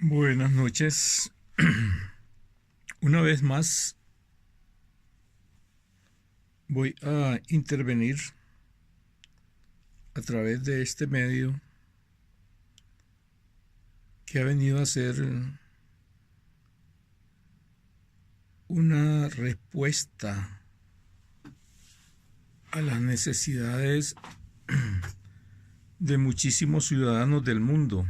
Buenas noches. Una vez más voy a intervenir a través de este medio que ha venido a ser una respuesta a las necesidades de muchísimos ciudadanos del mundo.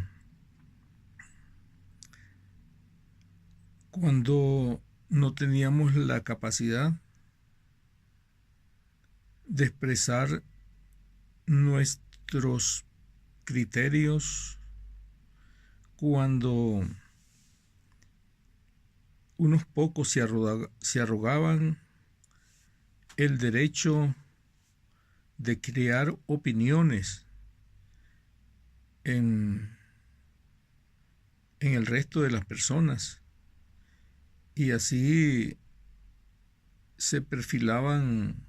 Cuando no teníamos la capacidad de expresar nuestros criterios, cuando unos pocos se arrogaban el derecho de crear opiniones en el resto de las personas, y así se perfilaban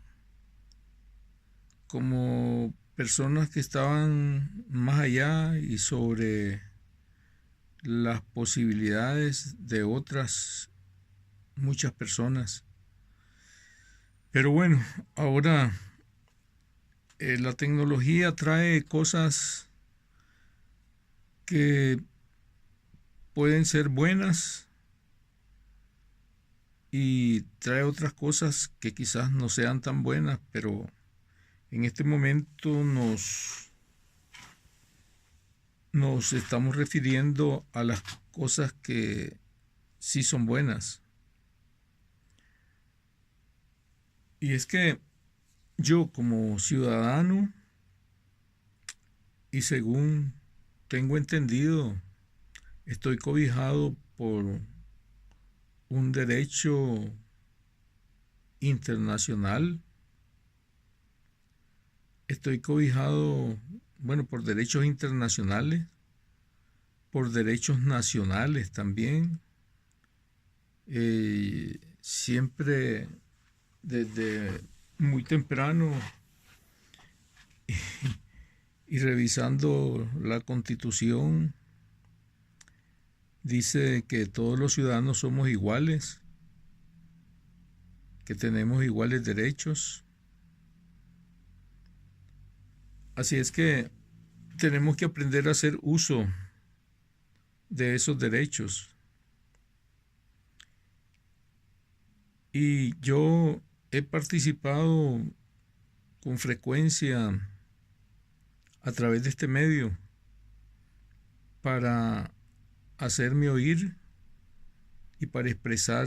como personas que estaban más allá y sobre las posibilidades de otras muchas personas. Pero bueno, ahora la tecnología trae cosas que pueden ser buenas y trae otras cosas que quizás no sean tan buenas, pero en este momento nos estamos refiriendo a las cosas que sí son buenas. Y es que yo, como ciudadano, y según tengo entendido, estoy cobijado por un derecho internacional. Estoy cobijado, bueno, por derechos internacionales, por derechos nacionales también. Siempre desde muy temprano y revisando la Constitución, dice que todos los ciudadanos somos iguales, que tenemos iguales derechos. Así es que tenemos que aprender a hacer uso de esos derechos. Y yo he participado con frecuencia a través de este medio para hacerme oír y para expresar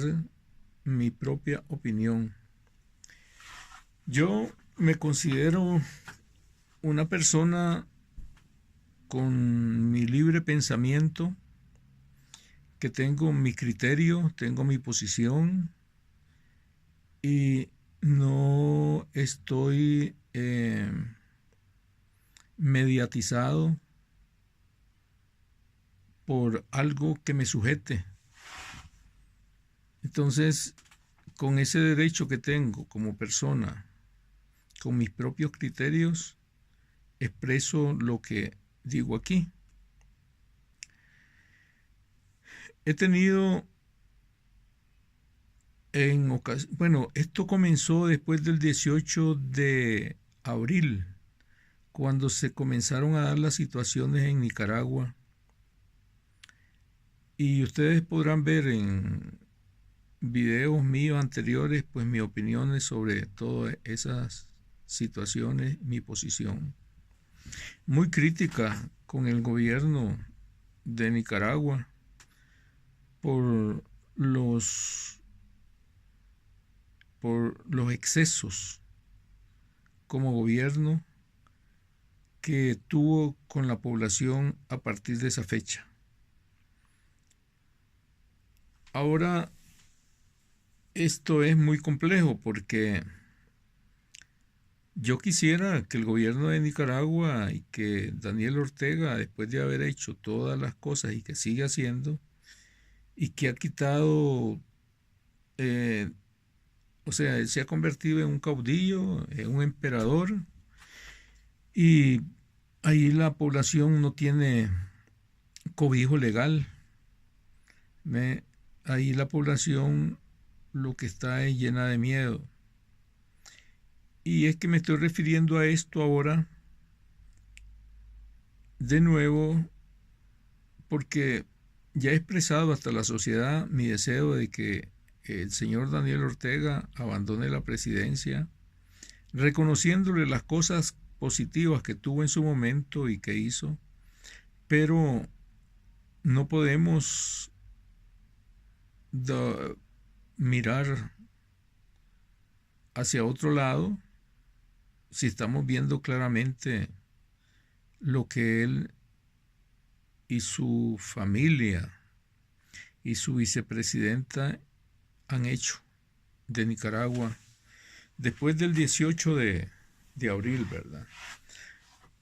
mi propia opinión. Yo me considero una persona con mi libre pensamiento, que tengo mi criterio, tengo mi posición y no estoy mediatizado por algo que me sujete. Entonces, con ese derecho que tengo como persona, con mis propios criterios, expreso lo que digo aquí. He tenido bueno, esto comenzó después del 18 de abril, cuando se comenzaron a dar las situaciones en Nicaragua. Y ustedes podrán ver en videos míos anteriores, pues mis opiniones sobre todas esas situaciones, mi posición muy crítica con el gobierno de Nicaragua por los excesos como gobierno que tuvo con la población a partir de esa fecha. Ahora, esto es muy complejo porque yo quisiera que el gobierno de Nicaragua y que Daniel Ortega, después de haber hecho todas las cosas y que sigue haciendo, y que ha quitado, o sea, él se ha convertido en un caudillo, en un emperador, y ahí la población no tiene cobijo legal. Me- Ahí la población lo que está es llena de miedo. Y es que me estoy refiriendo a esto ahora de nuevo porque ya he expresado hasta la sociedad mi deseo de que el señor Daniel Ortega abandone la presidencia, reconociéndole las cosas positivas que tuvo en su momento y que hizo, pero no podemos mirar hacia otro lado si estamos viendo claramente lo que él y su familia y su vicepresidenta han hecho de Nicaragua después del 18 de abril, ¿verdad?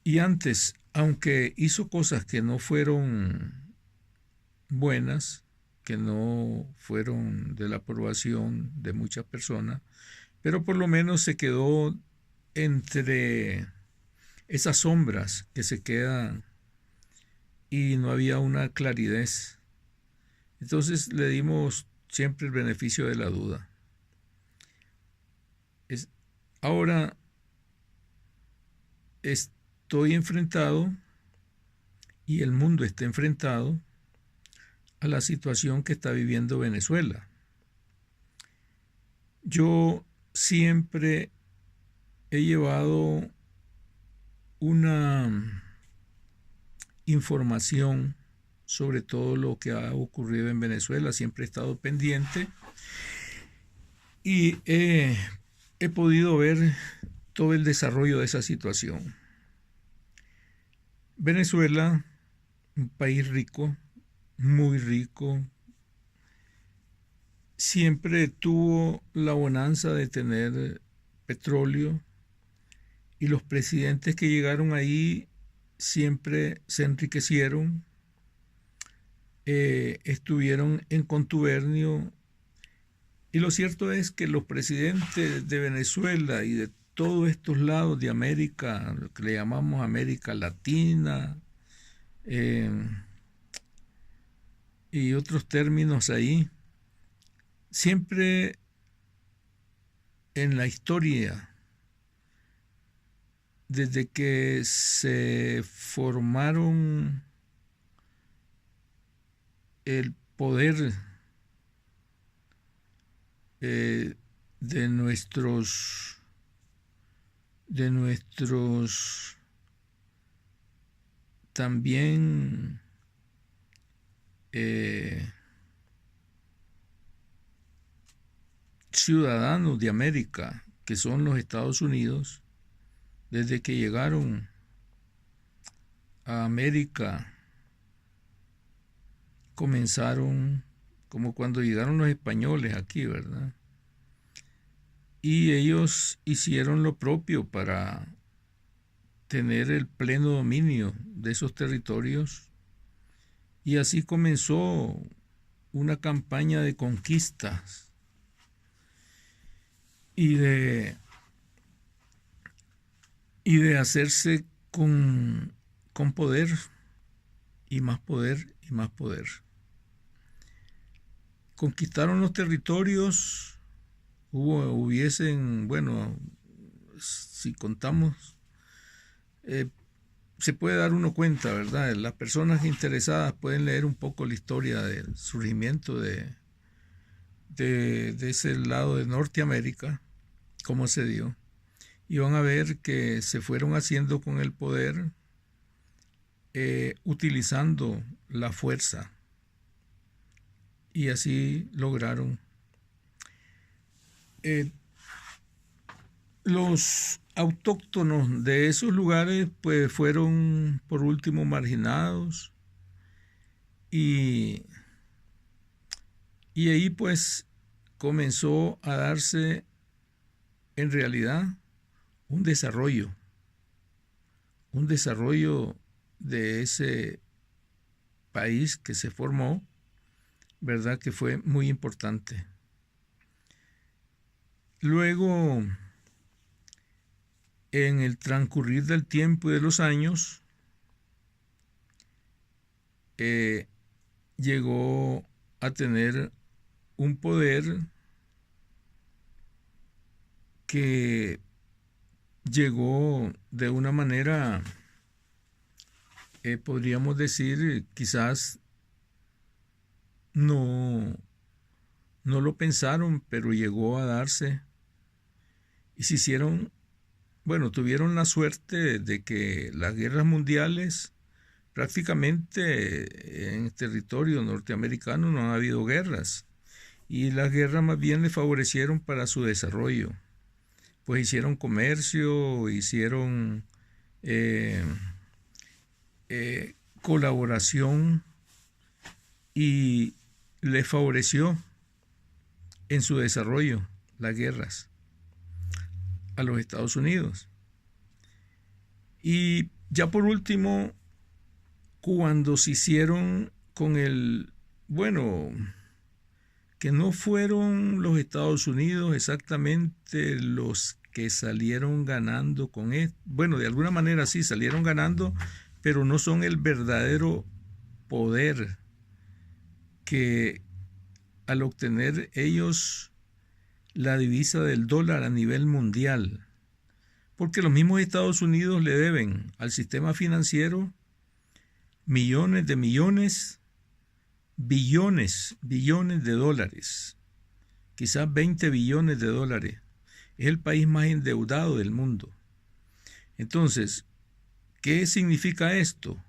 Y antes, aunque hizo cosas que no fueron buenas, que no fueron de la aprobación de muchas personas, pero por lo menos se quedó entre esas sombras que se quedan y no había una claridad. Entonces le dimos siempre el beneficio de la duda. Ahora estoy enfrentado y el mundo está enfrentado a la situación que está viviendo Venezuela. Yo siempre he llevado una información sobre todo lo que ha ocurrido en Venezuela, siempre he estado pendiente y he podido ver todo el desarrollo de esa situación. Venezuela, un país rico, muy rico, siempre tuvo la bonanza de tener petróleo y los presidentes que llegaron ahí siempre se enriquecieron, estuvieron en contubernio y lo cierto es que los presidentes de Venezuela y de todos estos lados de América, lo que le llamamos América Latina, y otros términos ahí, siempre en la historia, desde que se formaron el poder de nuestros también ciudadanos de América, que son los Estados Unidos, desde que llegaron a América, comenzaron como cuando llegaron los españoles aquí, ¿verdad? Y ellos hicieron lo propio para tener el pleno dominio de esos territorios y así comenzó una campaña de conquistas y de hacerse con poder y más poder y más poder. Conquistaron los territorios, bueno, si contamos, se puede dar uno cuenta, ¿verdad? Las personas interesadas pueden leer un poco la historia del surgimiento de ese lado de Norteamérica, cómo se dio, y van a ver que se fueron haciendo con el poder utilizando la fuerza y así lograron. Los autóctonos de esos lugares pues fueron por último marginados y ahí pues comenzó a darse en realidad un desarrollo de ese país que se formó, ¿verdad? Que fue muy importante. Luego, en el transcurrir del tiempo y de los años, llegó a tener un poder que llegó de una manera, podríamos decir, quizás no lo pensaron, pero llegó a darse y se hicieron, bueno, tuvieron la suerte de que las guerras mundiales, prácticamente en territorio norteamericano no ha habido guerras, y las guerras más bien le favorecieron para su desarrollo, pues hicieron comercio, hicieron colaboración, y le favoreció en su desarrollo las guerras a los Estados Unidos. Y ya por último, cuando se hicieron con bueno, que no fueron los Estados Unidos exactamente los que salieron ganando con esto. Bueno, de alguna manera sí salieron ganando, pero no son el verdadero poder que al obtener ellos la divisa del dólar a nivel mundial, porque los mismos Estados Unidos le deben al sistema financiero millones de millones, billones de dólares, quizás 20 billones de dólares. Es el país más endeudado del mundo. Entonces, ¿qué significa esto?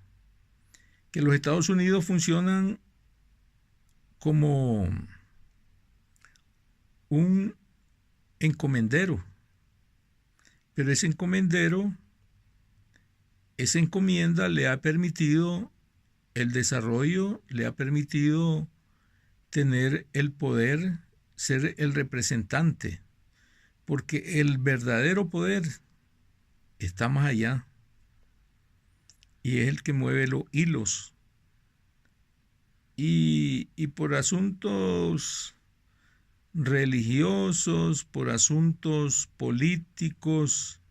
Que los Estados Unidos funcionan como un encomendero, pero ese encomendero, esa encomienda le ha permitido el desarrollo, le ha permitido tener el poder, ser el representante, porque el verdadero poder está más allá y es el que mueve los hilos. Y por asuntos religiosos, por asuntos políticos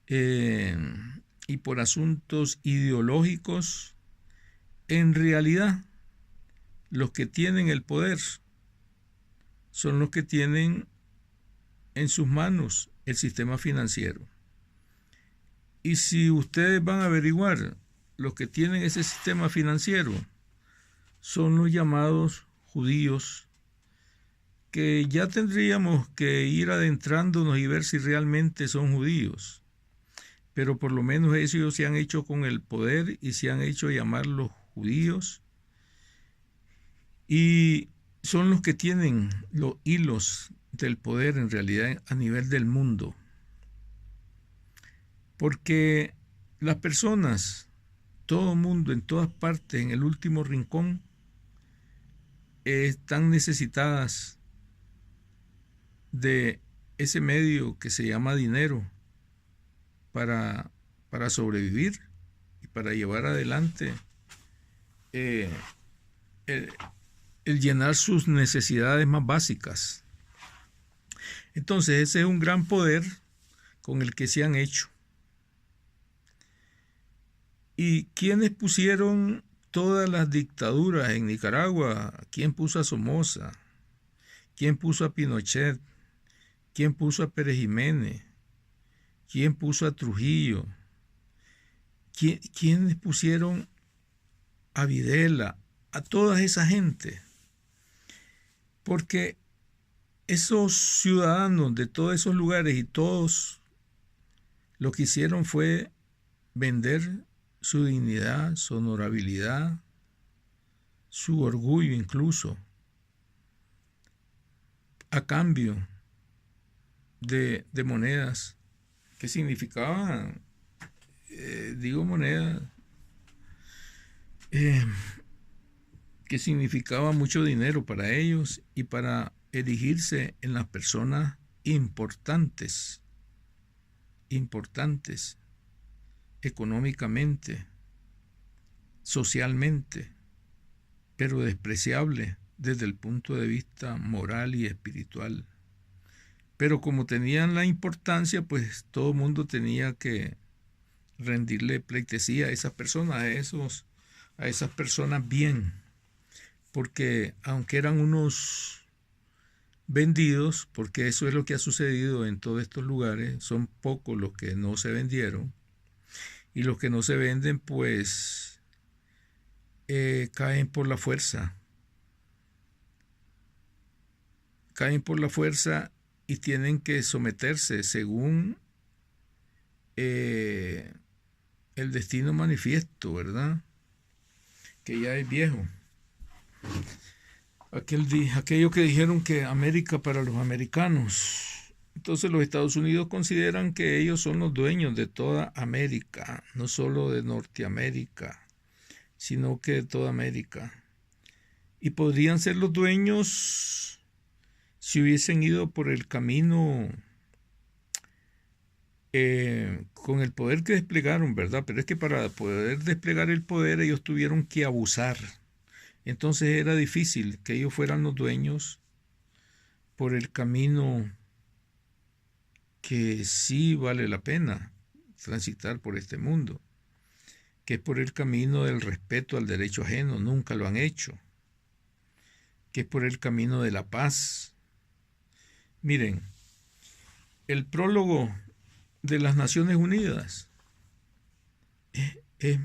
y por asuntos ideológicos, en realidad los que tienen el poder son los que tienen en sus manos el sistema financiero. Y si ustedes van a averiguar, los que tienen ese sistema financiero son los llamados judíos, que ya tendríamos que ir adentrándonos y ver si realmente son judíos. Pero por lo menos ellos se han hecho con el poder y se han hecho llamar los judíos. Y son los que tienen los hilos del poder en realidad a nivel del mundo. Porque las personas, todo el mundo, en todas partes, en el último rincón, están necesitadas de ese medio que se llama dinero para sobrevivir y para llevar adelante el llenar sus necesidades más básicas. Entonces ese es un gran poder con el que se han hecho. ¿Y quiénes pusieron todas las dictaduras en Nicaragua? ¿Quién puso a Somoza? ¿Quién puso a Pinochet? ¿Quién puso a Pérez Jiménez? ¿Quién puso a Trujillo? ¿Quiénes pusieron a Videla? A toda esa gente. Porque esos ciudadanos de todos esos lugares y todos lo que hicieron fue vender su dignidad, su honorabilidad, su orgullo incluso, a cambio de monedas que significaban, digo monedas, que significaba mucho dinero para ellos y para erigirse en las personas importantes económicamente, socialmente, pero despreciable desde el punto de vista moral y espiritual. Pero como tenían la importancia, pues todo el mundo tenía que rendirle pleitesía a esas personas, a esas personas bien. porque aunque eran unos vendidos, porque eso es lo que ha sucedido en todos estos lugares, son pocos los que no se vendieron, y los que no se venden pues caen por la fuerza, y tienen que someterse según el destino manifiesto, ¿verdad? Que ya es viejo. Aquello que dijeron que América para los americanos. Entonces los Estados Unidos consideran que ellos son los dueños de toda América, no solo de Norteamérica, sino que de toda América. Y podrían ser los dueños si hubiesen ido por el camino con el poder que desplegaron, ¿verdad? Pero es que para poder desplegar el poder ellos tuvieron que abusar. Entonces era difícil que ellos fueran los dueños por el camino que sí vale la pena transitar por este mundo, que es por el camino del respeto al derecho ajeno. Nunca lo han hecho. Que es por el camino de la paz. Miren, el prólogo de las Naciones Unidas es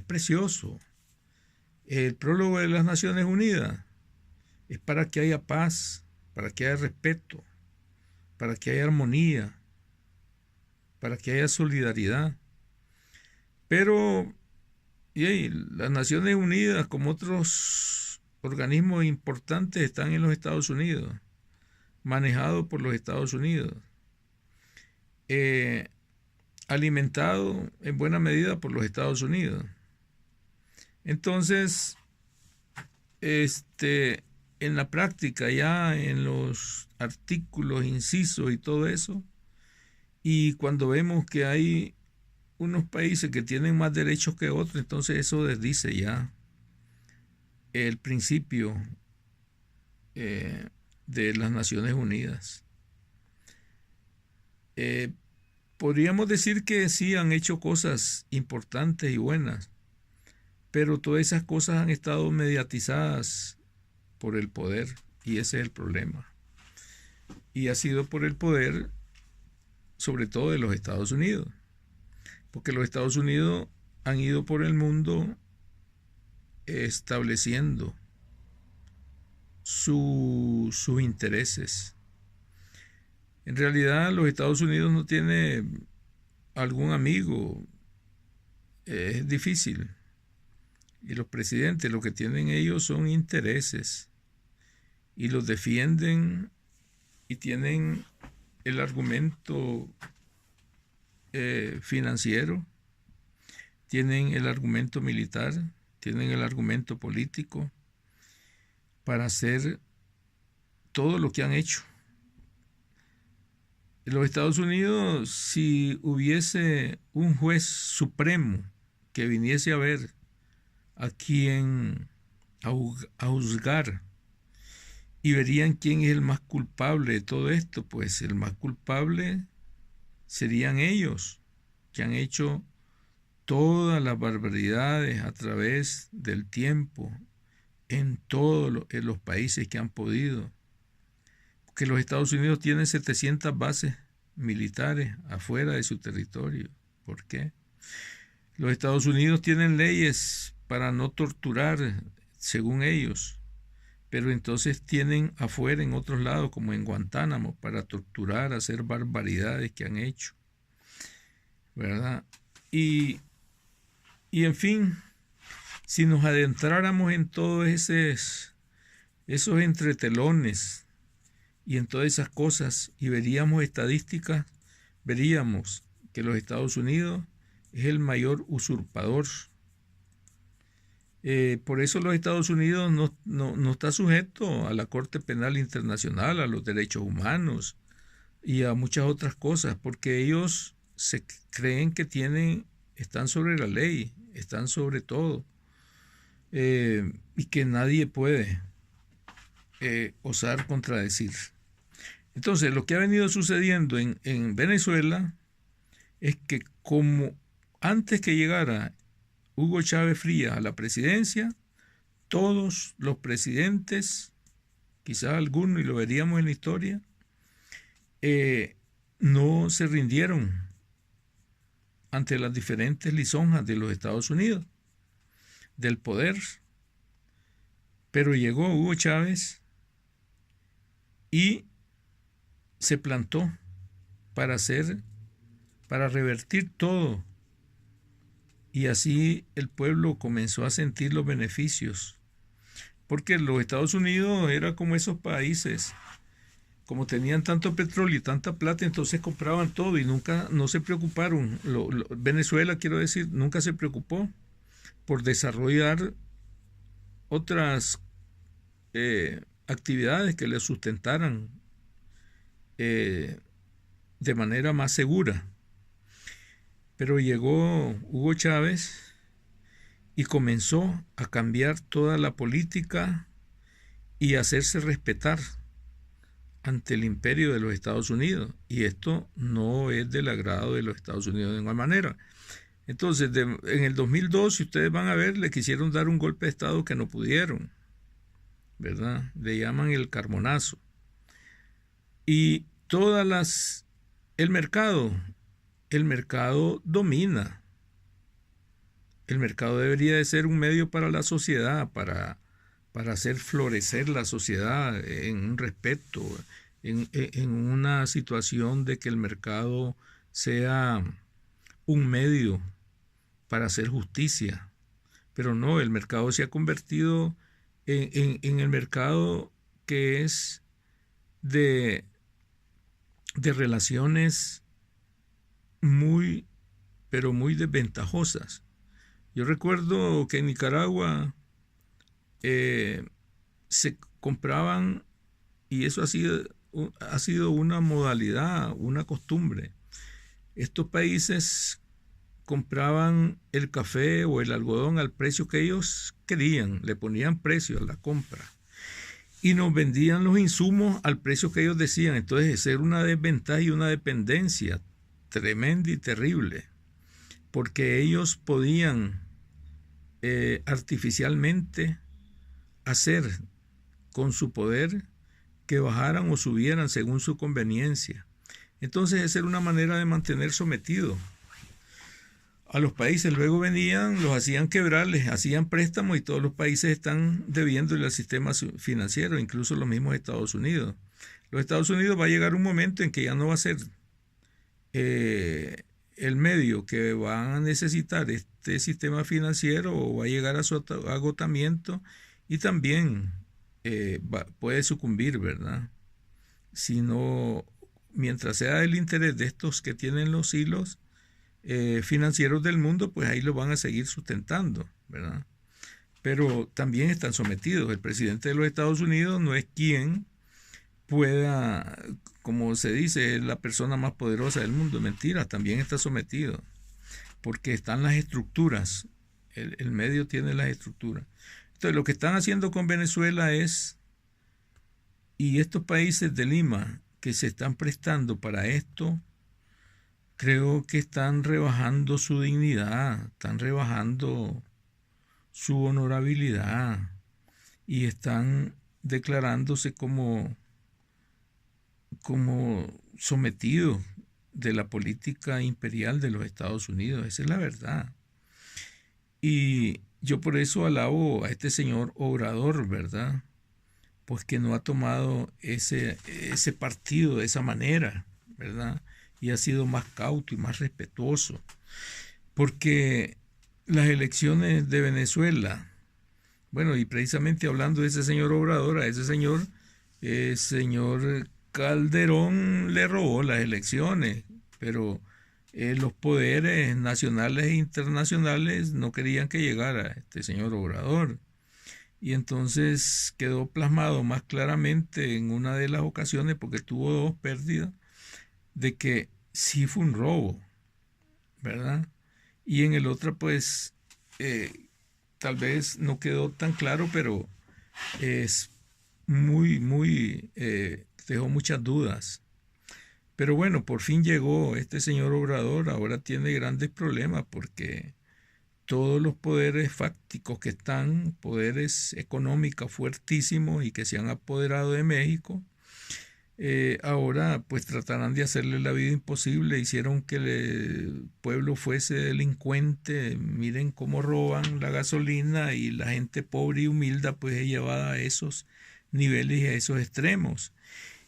precioso. El prólogo de las Naciones Unidas es para que haya paz, para que haya respeto, para que haya armonía, para que haya solidaridad. Pero las Naciones Unidas, como otros organismos importantes, están en los Estados Unidos, manejados por los Estados Unidos, alimentado en buena medida por los Estados Unidos. Entonces, en la práctica, ya en los artículos, incisos y todo eso, y cuando vemos que hay unos países que tienen más derechos que otros, entonces eso desdice ya el principio de las Naciones Unidas. Podríamos decir que sí han hecho cosas importantes y buenas, pero todas esas cosas han estado mediatizadas por el poder, y ese es el problema. Y ha sido por el poder, sobre todo de los Estados Unidos, porque los Estados Unidos han ido por el mundo estableciendo sus intereses. En realidad los Estados Unidos no tiene algún amigo, es difícil. Y los presidentes, lo que tienen ellos son intereses, y los defienden, y tienen el argumento financiero, tienen el argumento militar, tienen el argumento político para hacer todo lo que han hecho. En los Estados Unidos, si hubiese un juez supremo que viniese a ver a juzgar, y verían quién es el más culpable de todo esto, pues el más culpable serían ellos, que han hecho todas las barbaridades a través del tiempo en todos los países que han podido. Porque los Estados Unidos tienen 700 bases militares afuera de su territorio. ¿Por qué? Los Estados Unidos tienen leyes para no torturar, según ellos, pero entonces tienen afuera, en otros lados, como en Guantánamo, para torturar, hacer barbaridades que han hecho, ¿verdad? Y en fin, si nos adentráramos en todos esos entretelones y en todas esas cosas, y veríamos estadísticas, veríamos que los Estados Unidos es el mayor usurpador. Por eso los Estados Unidos no está sujeto a la Corte Penal Internacional, a los derechos humanos y a muchas otras cosas, porque ellos se creen que están sobre la ley, están sobre todo, y que nadie puede osar contradecir. Entonces, lo que ha venido sucediendo en Venezuela es que, como antes que llegara Hugo Chávez Frías a la presidencia, todos los presidentes, quizás algunos, y lo veríamos en la historia, no se rindieron ante las diferentes lisonjas de los Estados Unidos, del poder. Pero llegó Hugo Chávez y se plantó para revertir todo. Y así el pueblo comenzó a sentir los beneficios. Porque los Estados Unidos era como esos países, como tenían tanto petróleo y tanta plata, entonces compraban todo y nunca, no se preocuparon. Venezuela, quiero decir, nunca se preocupó por desarrollar otras actividades que le sustentaran de manera más segura. Pero llegó Hugo Chávez y comenzó a cambiar toda la política y a hacerse respetar ante el imperio de los Estados Unidos. Y esto no es del agrado de los Estados Unidos de ninguna manera. Entonces, en el 2002, si ustedes van a ver, le quisieron dar un golpe de Estado que no pudieron, ¿verdad? Le llaman el Carbonazo. Y el mercado domina. El mercado debería de ser un medio para la sociedad, para hacer florecer la sociedad en un respeto, en una situación de que el mercado sea un medio para hacer justicia. Pero no, el mercado se ha convertido en el mercado que es de relaciones muy, pero muy desventajosas. Yo recuerdo que en Nicaragua se compraban, y eso ha sido una modalidad, una costumbre. Estos países compraban el café o el algodón al precio que ellos querían, le ponían precio a la compra y nos vendían los insumos al precio que ellos decían. Entonces era una desventaja y una dependencia tremenda y terrible, porque ellos podían artificialmente hacer con su poder que bajaran o subieran según su conveniencia. Entonces esa era una manera de mantener sometido a los países. Luego venían, los hacían quebrar, les hacían préstamos y todos los países están debiéndole al sistema financiero, incluso los mismos Estados Unidos. Los Estados Unidos va a llegar un momento en que ya no va a ser el medio que van a necesitar este sistema financiero, o va a llegar a su agotamiento, y también puede sucumbir, ¿verdad? Si no, mientras sea el interés de estos que tienen los hilos financieros del mundo, pues ahí lo van a seguir sustentando, ¿verdad? Pero también están sometidos. El presidente de los Estados Unidos no es quien pueda, como se dice, es la persona más poderosa del mundo. Mentira, también está sometido, porque están las estructuras. El medio tiene las estructuras. Entonces, lo que están haciendo con Venezuela y estos países de Lima que se están prestando para esto, creo que están rebajando su dignidad, están rebajando su honorabilidad y están declarándose como sometidos de la política imperial de los Estados Unidos. Esa es la verdad. Y yo por eso alabo a este señor Obrador, ¿verdad? Pues que no ha tomado ese partido de esa manera, ¿verdad? Y ha sido más cauto y más respetuoso. Porque las elecciones de Venezuela, bueno, y precisamente hablando de ese señor Obrador, a ese señor Calderón le robó las elecciones, pero los poderes nacionales e internacionales no querían que llegara este señor Obrador. Y entonces quedó plasmado más claramente en una de las ocasiones, porque tuvo dos pérdidas, de que sí fue un robo, ¿verdad? Y en el otro, pues, tal vez no quedó tan claro, pero es dejó muchas dudas. Pero bueno, por fin llegó este señor Obrador. Ahora tiene grandes problemas porque todos los poderes fácticos que están, poderes económicos fuertísimos y que se han apoderado de México, ahora pues tratarán de hacerle la vida imposible. Hicieron que el pueblo fuese delincuente. Miren cómo roban la gasolina, y la gente pobre y humilde pues es llevada a esos niveles y a esos extremos.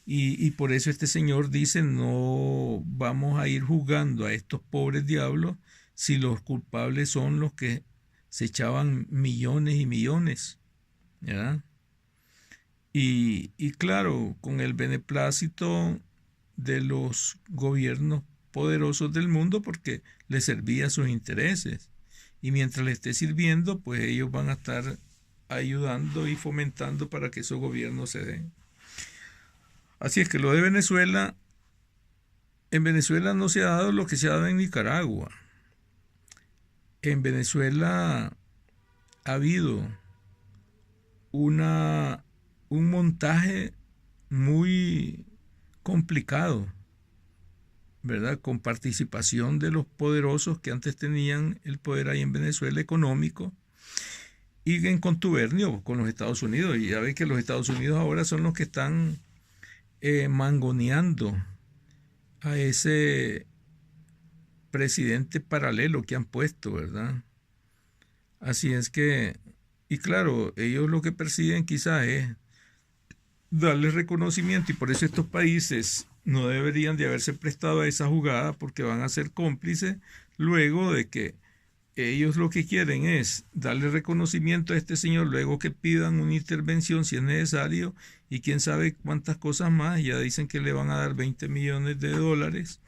Y por eso este señor dice: no vamos a ir juzgando a estos pobres diablos si los culpables son los que se echaban millones y millones, ¿verdad? Y claro, con el beneplácito de los gobiernos poderosos del mundo, porque les servía a sus intereses. Y mientras les esté sirviendo, pues ellos van a estar ayudando y fomentando para que esos gobiernos se den. Así es que lo de Venezuela, en Venezuela no se ha dado lo que se ha dado en Nicaragua. En Venezuela ha habido un montaje muy complicado, ¿verdad? Con participación de los poderosos que antes tenían el poder ahí en Venezuela económico, y en contubernio con los Estados Unidos. Y ya ven que los Estados Unidos ahora son los que están mangoneando a ese presidente paralelo que han puesto, ¿verdad? Así es que, y claro, ellos lo que persiguen quizás es darle reconocimiento, y por eso estos países no deberían de haberse prestado a esa jugada, porque van a ser cómplices luego de que ellos lo que quieren es darle reconocimiento a este señor, luego que pidan una intervención si es necesario, y quién sabe cuántas cosas más. Ya dicen que le van a dar 20 millones de dólares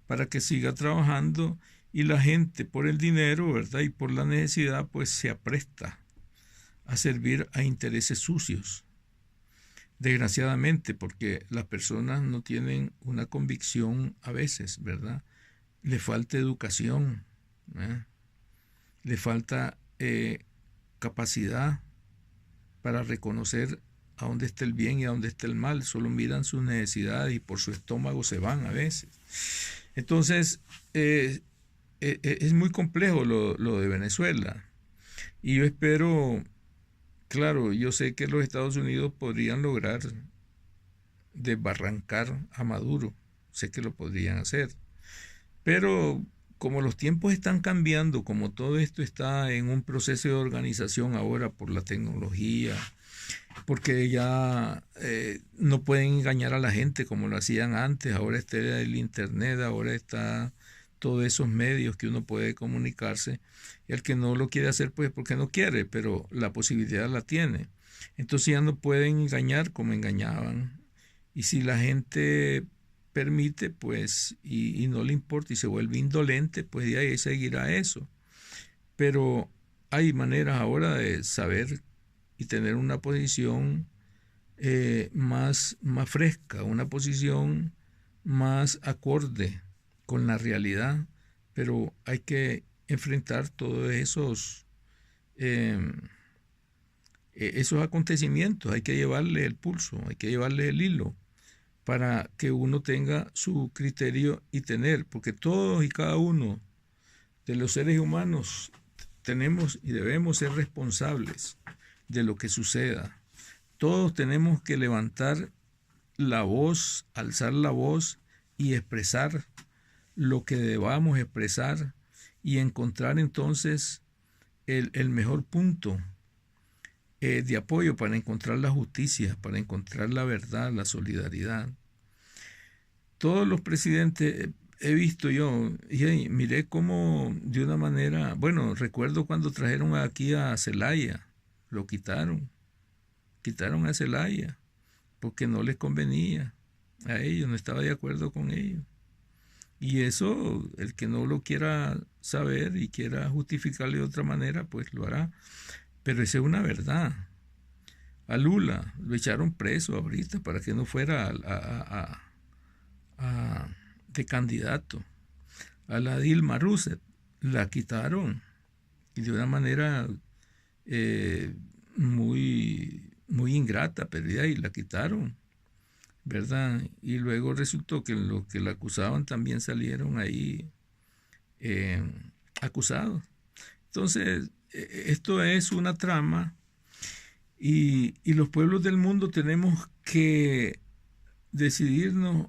para que siga trabajando, y la gente por el dinero, ¿verdad?, y por la necesidad, pues se apresta a servir a intereses sucios. Desgraciadamente, porque las personas no tienen una convicción a veces, ¿verdad? Le falta educación, ¿eh? Le falta capacidad para reconocer a dónde está el bien y a dónde está el mal. Solo miran sus necesidades y por su estómago se van a veces. Entonces, es muy complejo lo de Venezuela. Y yo espero, claro, yo sé que los Estados Unidos podrían lograr desbarrancar a Maduro. Sé que lo podrían hacer. Pero como los tiempos están cambiando, como todo esto está en un proceso de organización ahora por la tecnología, porque ya no pueden engañar a la gente como lo hacían antes. Ahora está el internet, ahora está todos esos medios que uno puede comunicarse, y el que no lo quiere hacer pues porque no quiere, pero la posibilidad la tiene. Entonces ya no pueden engañar como engañaban, y si la gente permite pues y no le importa y se vuelve indolente, pues de ahí seguirá eso. Pero hay maneras ahora de saber y tener una posición más fresca, una posición más acorde con la realidad, pero hay que enfrentar todos esos acontecimientos, hay que llevarle el pulso, hay que llevarle el hilo para que uno tenga su criterio y tener, porque todos y cada uno de los seres humanos tenemos y debemos ser responsables de lo que suceda. Todos tenemos que levantar la voz, alzar la voz y expresar lo que debamos expresar, y encontrar entonces el mejor punto de apoyo para encontrar la justicia, para encontrar la verdad, la solidaridad. Todos los presidentes he visto yo, y miré cómo de una manera, bueno, recuerdo cuando trajeron aquí a Zelaya, lo quitaron a Zelaya, porque no les convenía a ellos, no estaba de acuerdo con ellos. Y eso, el que no lo quiera saber y quiera justificarle de otra manera, pues lo hará. Pero esa es una verdad. A Lula lo echaron preso ahorita para que no fuera de candidato. A la Dilma Rousseff la quitaron, y de una manera muy ingrata, pero de ahí la quitaron, ¿verdad? Y luego resultó que los que la acusaban también salieron ahí acusados. Entonces, esto es una trama y los pueblos del mundo tenemos que decidirnos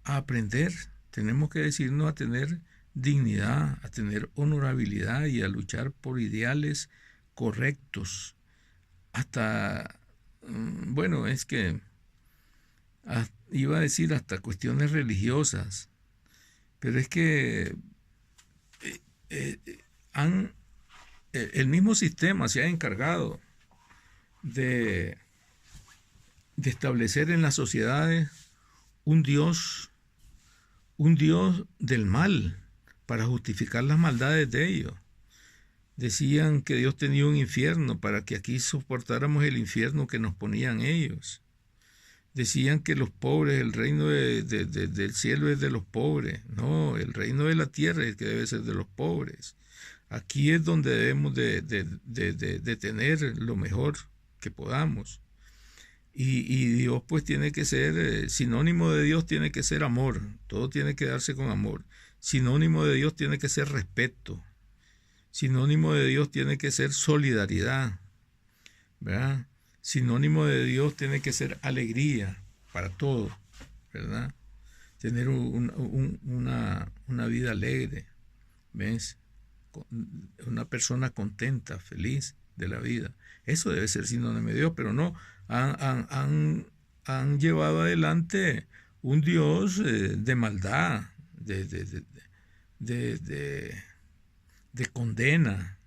a aprender, tenemos que decidirnos a tener dignidad, a tener honorabilidad y a luchar por ideales correctos. Hasta, bueno, es que iba a decir hasta cuestiones religiosas, pero es que el mismo sistema se ha encargado de establecer en las sociedades un Dios del mal para justificar las maldades de ellos. Decían que Dios tenía un infierno para que aquí soportáramos el infierno que nos ponían ellos. Decían que los pobres, el reino del cielo es de los pobres. No, el reino de la tierra es que debe ser de los pobres. Aquí es donde debemos de tener lo mejor que podamos. Y Dios pues tiene que ser, sinónimo de Dios tiene que ser amor. Todo tiene que darse con amor. Sinónimo de Dios tiene que ser respeto. Sinónimo de Dios tiene que ser solidaridad, ¿verdad? Sinónimo de Dios tiene que ser alegría para todo, ¿verdad? Tener una vida alegre, ¿ves? Una persona contenta, feliz de la vida. Eso debe ser sinónimo de Dios, pero no, han llevado adelante un Dios de maldad, de condena,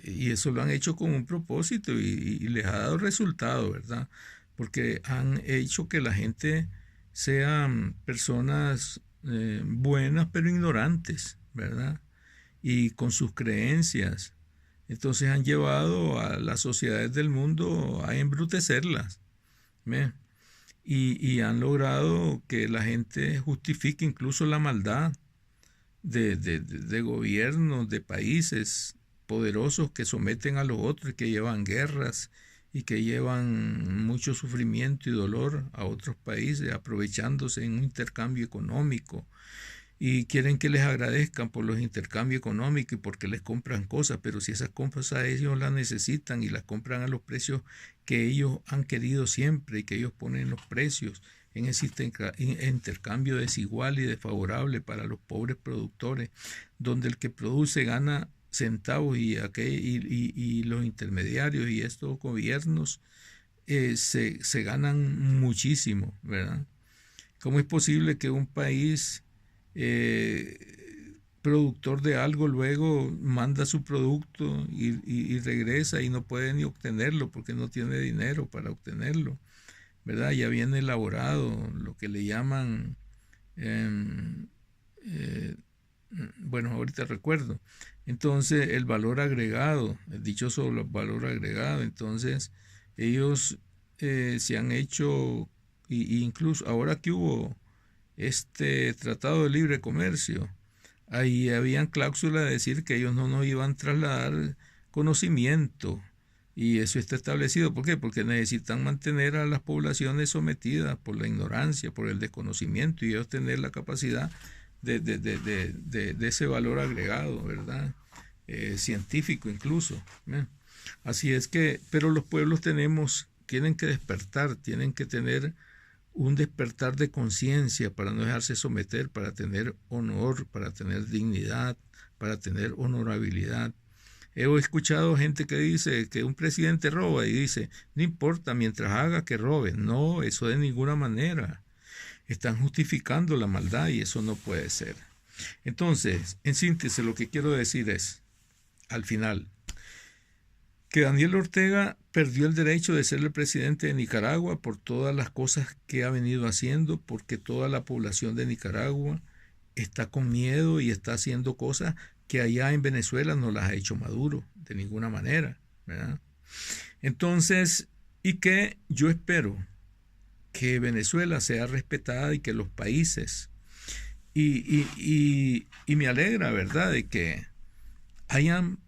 y eso lo han hecho con un propósito y les ha dado resultado, ¿verdad? Porque han hecho que la gente sean personas buenas pero ignorantes, ¿verdad? Y con sus creencias. Entonces han llevado a las sociedades del mundo a embrutecerlas, ¿ve? Y han logrado que la gente justifique incluso la maldad de gobiernos, de países poderosos que someten a los otros y que llevan guerras y que llevan mucho sufrimiento y dolor a otros países, aprovechándose en un intercambio económico. Y quieren que les agradezcan por los intercambios económicos y porque les compran cosas, pero si esas cosas ellos las necesitan y las compran a los precios que ellos han querido siempre y que ellos ponen los precios en ese intercambio desigual y desfavorable para los pobres productores, donde el que produce gana centavos y los intermediarios y estos gobiernos se ganan muchísimo, ¿verdad? ¿Cómo es posible que un país productor de algo luego manda su producto y regresa y no puede ni obtenerlo porque no tiene dinero para obtenerlo, ¿verdad? Ya viene elaborado lo que le llaman, bueno, ahorita recuerdo. Entonces, el valor agregado, el dichoso valor agregado. Entonces, ellos se han hecho, y incluso ahora que hubo este tratado de libre comercio, ahí habían cláusulas de decir que ellos no nos iban a trasladar conocimiento, y eso está establecido. ¿Por qué? Porque necesitan mantener a las poblaciones sometidas por la ignorancia, por el desconocimiento, y ellos tener la capacidad de ese valor agregado, ¿verdad? Científico incluso, ¿eh? Así es que, pero los pueblos tienen que despertar, tienen que tener un despertar de conciencia para no dejarse someter, para tener honor, para tener dignidad, para tener honorabilidad. He escuchado gente que dice que un presidente roba y dice, no importa, mientras haga que robe. No, eso de ninguna manera. Están justificando la maldad y eso no puede ser. Entonces, en síntesis, lo que quiero decir es, al final, que Daniel Ortega perdió el derecho de ser el presidente de Nicaragua por todas las cosas que ha venido haciendo, porque toda la población de Nicaragua está con miedo y está haciendo cosas que allá en Venezuela no las ha hecho Maduro de ninguna manera, ¿verdad? Entonces, y que yo espero que Venezuela sea respetada y que los países, y me alegra, ¿verdad?, de que hayan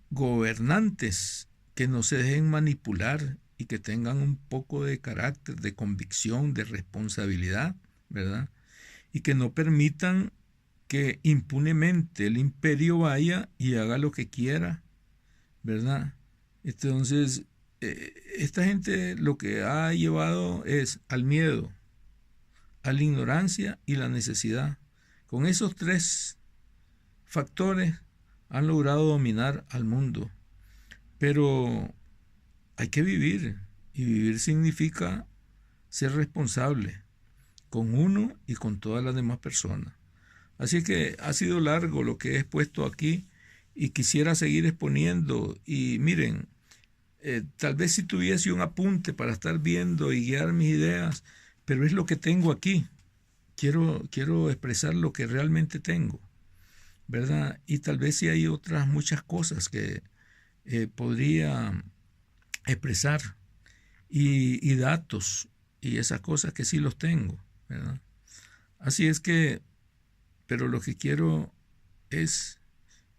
gobernantes que no se dejen manipular y que tengan un poco de carácter, de convicción, de responsabilidad, ¿verdad? Y que no permitan que impunemente el imperio vaya y haga lo que quiera, ¿verdad? Entonces, esta gente lo que ha llevado es al miedo, a la ignorancia y la necesidad. Con esos tres factores han logrado dominar al mundo. Pero hay que vivir, y vivir significa ser responsable con uno y con todas las demás personas. Así que ha sido largo lo que he expuesto aquí y quisiera seguir exponiendo. Y miren, tal vez si tuviese un apunte para estar viendo y guiar mis ideas, pero es lo que tengo aquí. Quiero expresar lo que realmente tengo, ¿verdad? Y tal vez si hay otras muchas cosas que podría expresar y datos y esas cosas que sí los tengo, ¿verdad? Así es que, pero lo que quiero es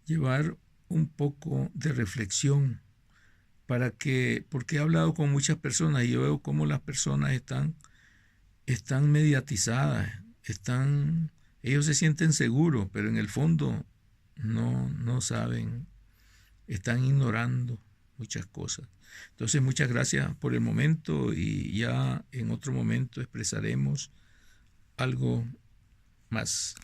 llevar un poco de reflexión para que, porque he hablado con muchas personas y yo veo cómo las personas están mediatizadas, ellos se sienten seguros, pero en el fondo no saben, están ignorando muchas cosas. Entonces, muchas gracias por el momento y ya en otro momento expresaremos algo más.